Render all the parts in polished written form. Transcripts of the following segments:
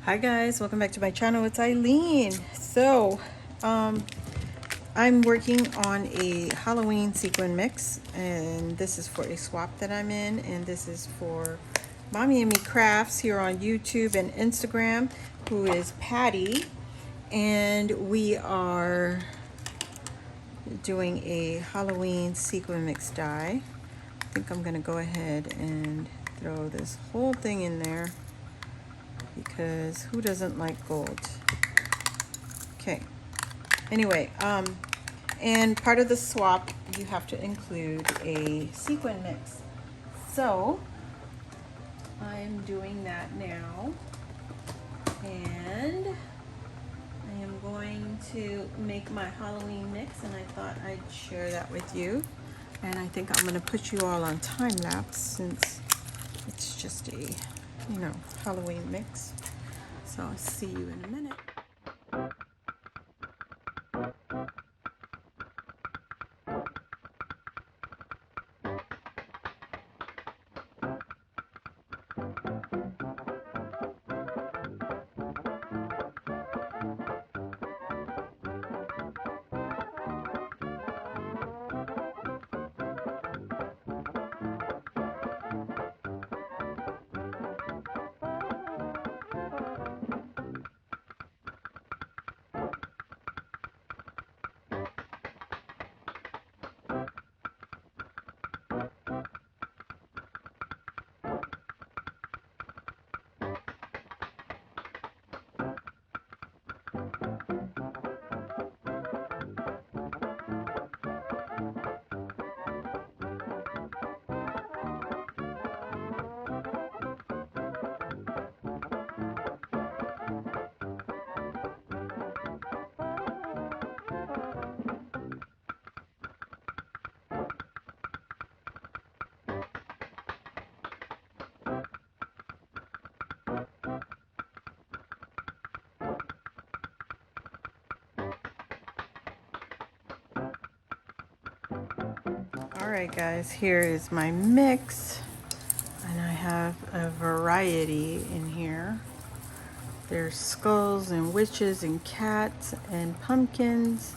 Hi guys, welcome back to my channel. It's Eileen. So I'm working on a Halloween sequin mix, and this is for a swap that I'm in, and this is for Mommy and Me Crafts here on YouTube and Instagram, who is Patty, and we are doing a Halloween sequin mix die. I think I'm gonna go ahead and throw this whole thing in there because who doesn't like gold? Okay. Anyway, and part of the swap, you have to include a sequin mix. So I'm doing that now, and I am going to make my Halloween mix, and I thought I'd share that with you. And I think I'm gonna put you all on time lapse since it's just a, Halloween mix. So I'll see you in a minute. Alright guys, here is my mix, and I have a variety in here. There's skulls and witches and cats and pumpkins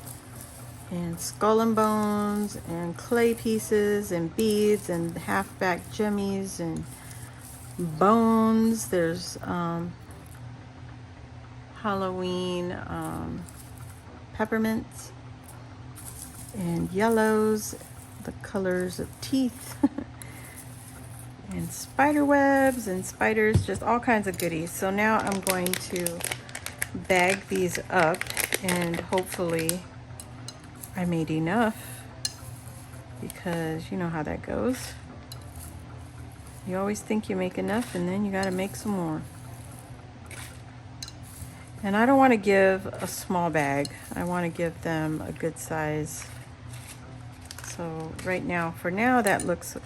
and skull and bones and clay pieces and beads and half-back jimmies and bones. There's Halloween peppermints and yellows, the colors of teeth and spider webs and spiders, just all kinds of goodies. So now I'm going to bag these up, and hopefully I made enough, because you know how that goes. You always think you make enough, and then you got to make some more. And I don't want to give a small bag. I want to give them a good size. So right now, for now, that looks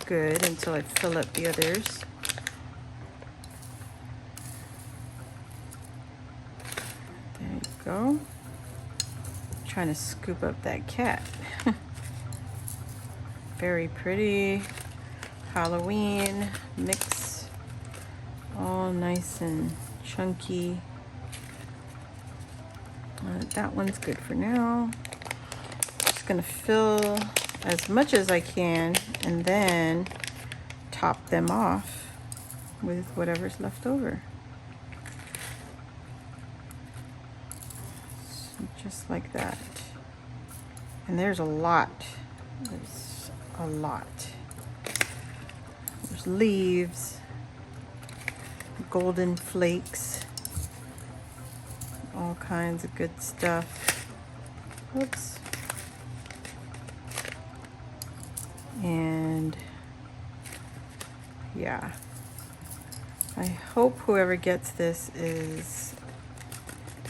good until I fill up the others. There you go. Trying to scoop up that cat. Very pretty Halloween mix, all nice and chunky. That one's good for now. Just gonna fill as much as I can and then top them off with whatever's left over. So just like that. And there's a lot. There's a lot. There's leaves, golden flakes, all kinds of good stuff. Oops. And yeah, I hope whoever gets this is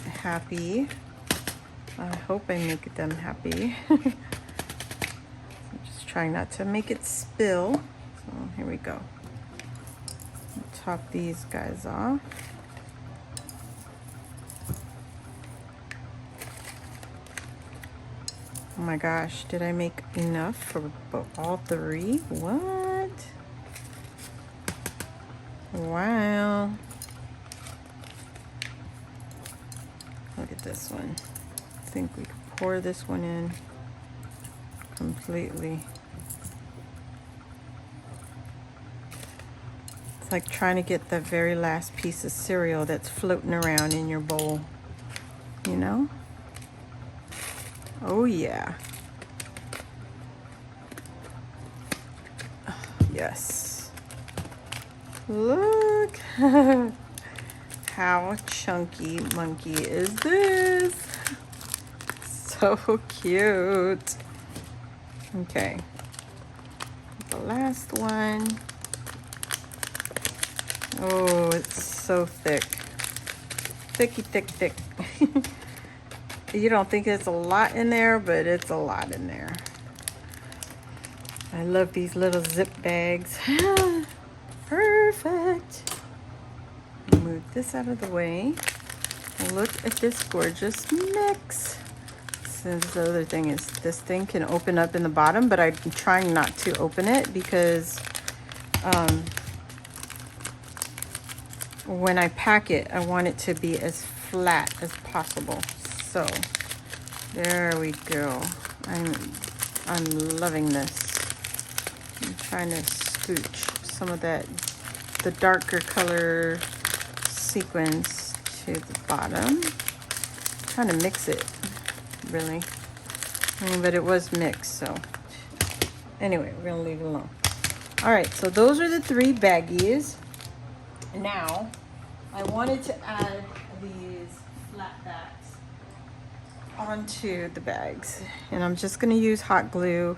happy. I hope I make them happy. I'm just trying not to make it spill. So here we go. Top these guys off. Oh my gosh, did I make enough for all three? What? Wow. this one. I think we can pour this one in completely. It's like trying to get the very last piece of cereal that's floating around in your bowl, you know? Oh yeah. Yes. Look. How chunky monkey is this? So cute. Okay. The last one. Oh, it's so thick. Thicky, thick, thick. You don't think it's a lot in there, but it's a lot in there. I love these little zip bags. Perfect. Move this out of the way. Look at this gorgeous mix. So the other thing is this thing can open up in the bottom, but I'm trying not to open it because when I pack it, I want it to be as flat as possible. So there we go. I'm loving this. I'm trying to scooch some of the darker color sequins to the bottom. I'm trying to mix it, really. But it was mixed, so anyway, we're gonna leave it alone. All right, so those are the 3 baggies. Now, I wanted to add these flat backs onto the bags. And I'm just gonna use hot glue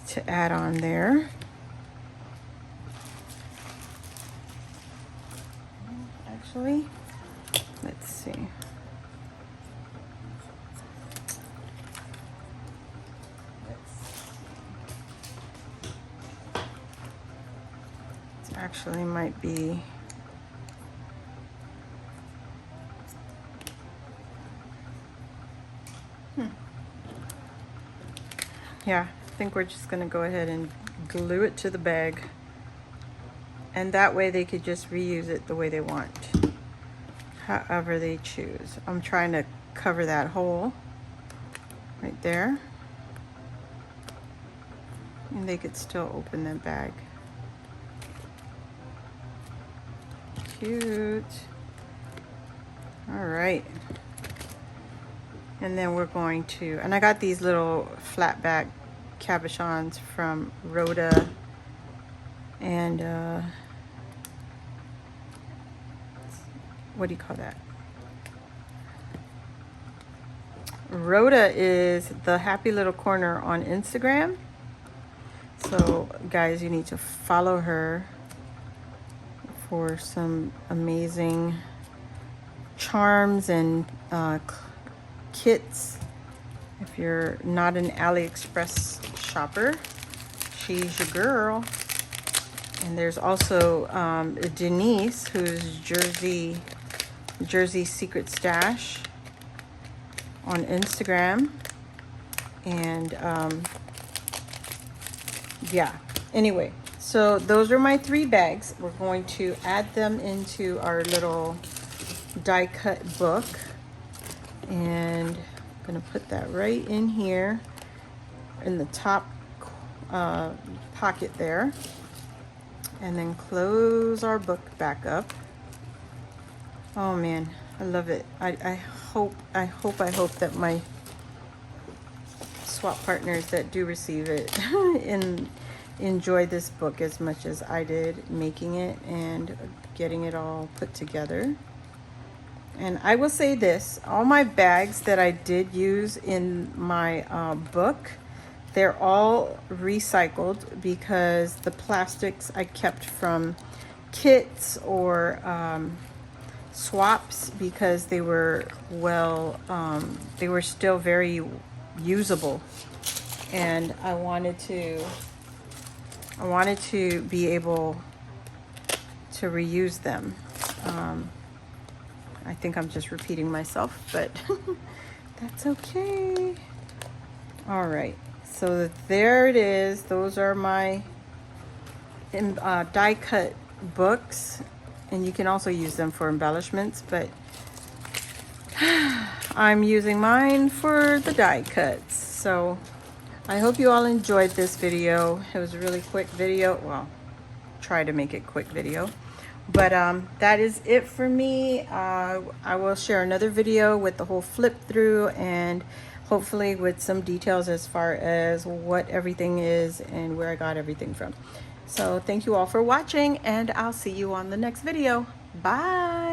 to add on there. Actually, let's see. It actually might be yeah, I think we're just gonna go ahead and glue it to the bag, and that way they could just reuse it the way they want, however they choose. I'm trying to cover that hole right there, and they could still open that bag. Cute. All right. And then we're going to, and I got these little flat back cabochons from Rhoda, and what do you call that? Rhoda is the Happy Little Corner on Instagram. So guys, you need to follow her for some amazing charms and kits. If you're not an AliExpress shopper, she's your girl. And there's also Denise, who's Jersey Secret Stash on Instagram. And yeah, anyway, so those are my 3 bags. We're going to add them into our little die cut book, and I'm gonna put that right in here in the top pocket there, and then close our book back up. Oh man, I love it. I hope that my swap partners that do receive it and enjoy this book as much as I did making it and getting it all put together. And I will say this, all my bags that I did use in my book, they're all recycled, because the plastics I kept from kits or swaps, because they were they were still very usable, and I wanted to be able to reuse them. I think I'm just repeating myself, but that's okay. All right, so there it is. Those are my die cut books, and you can also use them for embellishments, but I'm using mine for the die cuts. So I hope you all enjoyed this video. It was a really quick video. Well, try to make it quick video. But that is it for me. I will share another video with the whole flip through and hopefully with some details as far as what everything is and where I got everything from. So thank you all for watching, and I'll see you on the next video. Bye.